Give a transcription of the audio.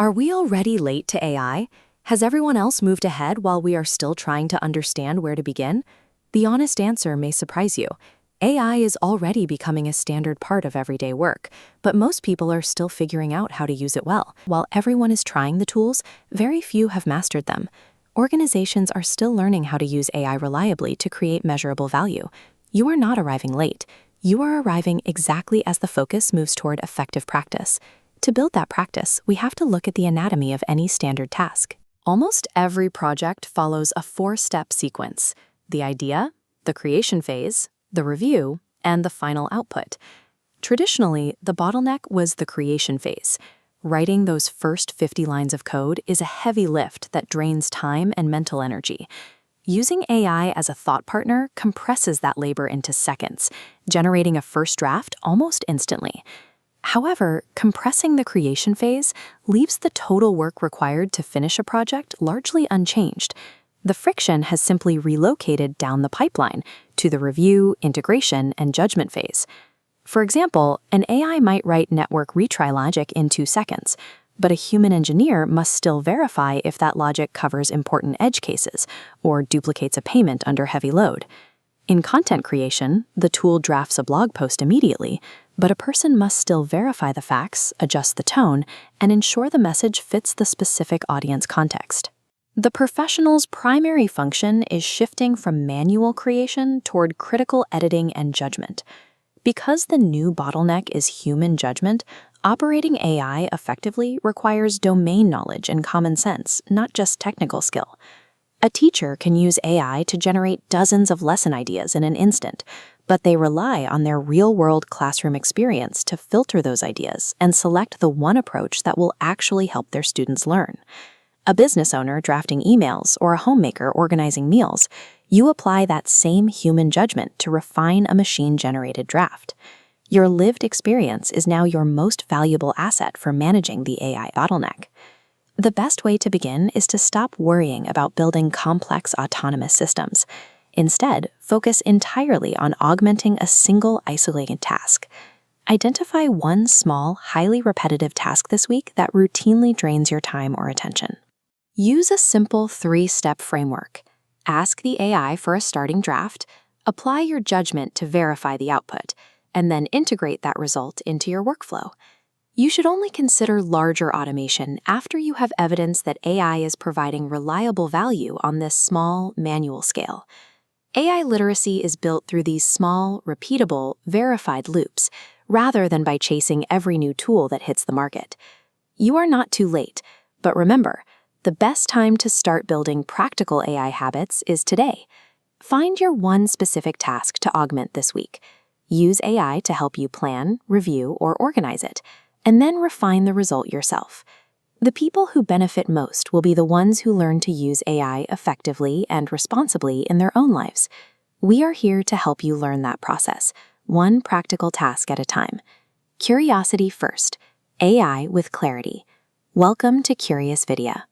Are we already late to AI? Has everyone else moved ahead while we are still trying to understand where to begin? The honest answer may surprise you. AI is already becoming a standard part of everyday work, but most people are still figuring out how to use it well. While everyone is trying the tools, very few have mastered them. Organizations are still learning how to use AI reliably to create measurable value. You are not arriving late. You are arriving exactly as the focus moves toward effective practice. To build that practice, we have to look at the anatomy of any standard task. Almost every project follows a 4-step sequence: the idea, the creation phase, the review, and the final output. Traditionally, the bottleneck was the creation phase. Writing those first 50 lines of code is a heavy lift that drains time and mental energy. Using AI as a thought partner compresses that labor into seconds, generating a first draft almost instantly. However, compressing the creation phase leaves the total work required to finish a project largely unchanged. The friction has simply relocated down the pipeline to the review, integration, and judgment phase. For example, an AI might write network retry logic in 2 seconds, but a human engineer must still verify if that logic covers important edge cases or duplicates a payment under heavy load. In content creation, the tool drafts a blog post immediately, but a person must still verify the facts, adjust the tone, and ensure the message fits the specific audience context. The professional's primary function is shifting from manual creation toward critical editing and judgment. Because the new bottleneck is human judgment, operating AI effectively requires domain knowledge and common sense, not just technical skill. A teacher can use AI to generate dozens of lesson ideas in an instant, but they rely on their real-world classroom experience to filter those ideas and select the one approach that will actually help their students learn. A business owner drafting emails or a homemaker organizing meals, you apply that same human judgment to refine a machine-generated draft. Your lived experience is now your most valuable asset for managing the AI bottleneck. The best way to begin is to stop worrying about building complex autonomous systems. Instead, focus entirely on augmenting a single isolated task. Identify one small, highly repetitive task this week that routinely drains your time or attention. Use a simple 3-step framework. Ask the AI for a starting draft, apply your judgment to verify the output, and then integrate that result into your workflow. You should only consider larger automation after you have evidence that AI is providing reliable value on this small, manual scale. AI literacy is built through these small, repeatable, verified loops, rather than by chasing every new tool that hits the market. You are not too late, but remember, the best time to start building practical AI habits is today. Find your one specific task to augment this week. Use AI to help you plan, review, or organize it, and then refine the result yourself. The people who benefit most will be the ones who learn to use AI effectively and responsibly in their own lives. We are here to help you learn that process, one practical task at a time. Curiosity first, AI with clarity. Welcome to Curious Vidya.